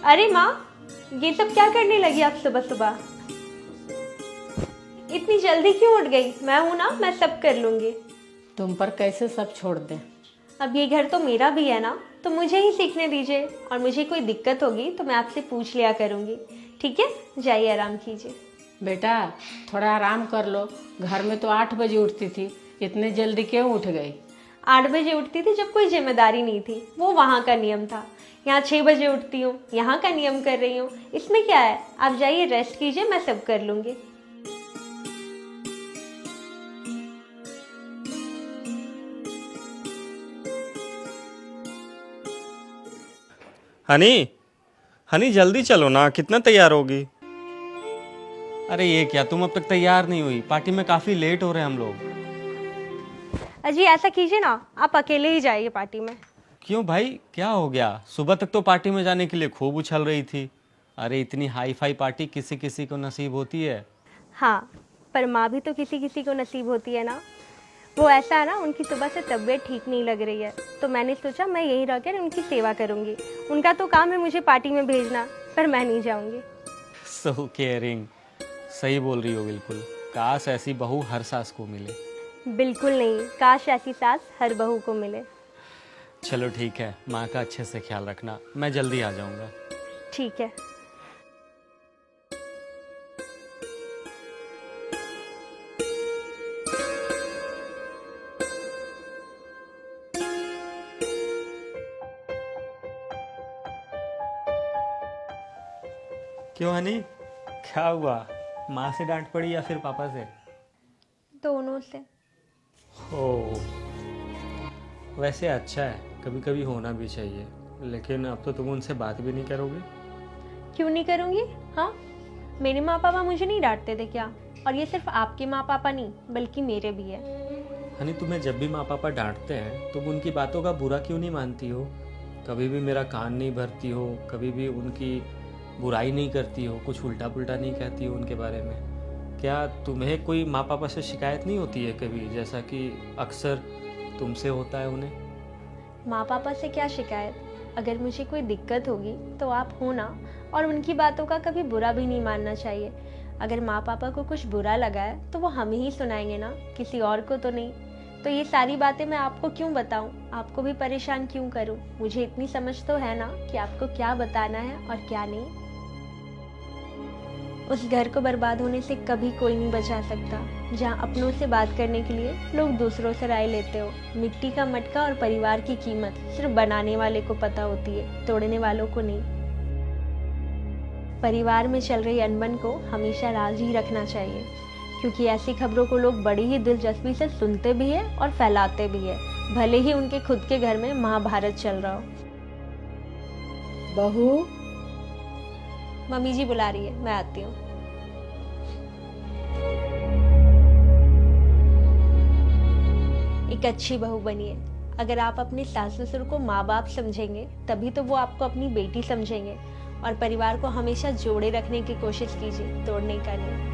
अरे माँ, ये सब क्या करने लगी आप सुबह सुबह? इतनी जल्दी क्यों उठ गई? मैं हूं ना, मैं सब कर लूंगी। तुम पर कैसे सब छोड़ दें। अब ये घर तो मेरा भी है ना, तो मुझे ही सीखने दीजिए। और मुझे कोई दिक्कत होगी तो मैं आपसे पूछ लिया करूंगी। ठीक है, जाइए आराम कीजिए। बेटा थोड़ा आराम कर लो। घर में तो 8 बजे उठती थी, इतने जल्दी क्यों उठ गई? 8 बजे उठती थी जब कोई जिम्मेदारी नहीं थी, वो वहाँ का नियम था। यहाँ 6 बजे उठती हूँ, यहाँ का नियम कर रही हूँ। इसमें क्या है? आप जाइए, रेस्ट कीजिए, मैं सब कर लूंगी। हनी, हनी जल्दी चलो ना, कितना तैयार होगी? अरे ये क्या, तुम अब तक तैयार नहीं हुई? पार्टी में काफी लेट हो रहे हैं हम लोग। अजी ऐसा कीजिए ना, आप अकेले ही जाइए पार्टी में। क्यों भाई, क्या हो गया? सुबह तक तो पार्टी में जाने के लिए खूब उछल रही थी। अरे इतनी हाई फाई पार्टी किसी किसी को नसीब होती है। हाँ, पर माँ भी तो किसी किसी को नसीब होती है ना। वो ऐसा है ना, उनकी सुबह से तबीयत ठीक नहीं लग रही है, तो मैंने सोचा मैं यहीं रहकर उनकी सेवा करूंगी। उनका तो काम है मुझे पार्टी में भेजना, पर मैं नहीं जाऊंगी। सो केयरिंग, सही बोल रही हो बिल्कुल। काश ऐसी बहू हर सास को मिले। बिल्कुल नहीं, काश ऐसी सास हर बहू को मिले। चलो ठीक है, माँ का अच्छे से ख्याल रखना, मैं जल्दी आ जाऊंगा। ठीक है। क्यों हनी, क्या हुआ? माँ से डांट पड़ी या फिर पापा से? दोनों से। ओह, वैसे अच्छा है, कभी कभी होना भी चाहिए। लेकिन अब तो तुम उनसे बात भी नहीं करोगे? क्यों नहीं करूंगी? हाँ, मेरे माँ पापा मुझे नहीं डांटते थे क्या? और ये सिर्फ आपके माँ पापा नहीं, बल्कि मेरे भी है। हनी, तुम्हें जब भी माँ पापा डांटते हैं तुम उनकी बातों का बुरा क्यों नहीं मानती हो? कभी भी मेरा कान नहीं भरती हो, कभी भी उनकी बुराई नहीं करती हो, कुछ उल्टा पुल्टा नहीं कहती हो उनके बारे में। क्या तुम्हें कोई माँ पापा से शिकायत नहीं होती है कभी, जैसा कि अक्सर तुमसे होता है उन्हें? माँ पापा से क्या शिकायत? अगर मुझे कोई दिक्कत होगी तो आप हो ना, और उनकी बातों का कभी बुरा भी नहीं मानना चाहिए। अगर माँ पापा को कुछ बुरा लगा है तो वो हमें ही सुनाएंगे ना, किसी और को तो नहीं। तो ये सारी बातें मैं आपको क्यों बताऊं, आपको भी परेशान क्यों करूं? मुझे इतनी समझ तो है ना कि आपको क्या बताना है और क्या नहीं। उस घर को बर्बाद होने से कभी कोई नहीं बचा सकता, जहाँ अपनों से बात करने के लिए लोग दूसरों से राय लेते हो। मिट्टी का मटका और परिवार की कीमत सिर्फ बनाने वाले को पता होती है, तोड़ने वालों को नहीं। परिवार में चल रही अनबन को हमेशा राज ही रखना चाहिए, क्योंकि ऐसी खबरों को लोग बड़ी ही दिलचस्पी से सुनते भी है और फैलाते भी है, भले ही उनके खुद के घर में महाभारत चल रहा हो। बहू, मम्मी जी बुला रही है, मैं आती हूँ। एक अच्छी बहू बनिए। अगर आप अपने सास ससुर को माँ बाप समझेंगे, तभी तो वो आपको अपनी बेटी समझेंगे। और परिवार को हमेशा जोड़े रखने की कोशिश कीजिए, तोड़ने का नहीं।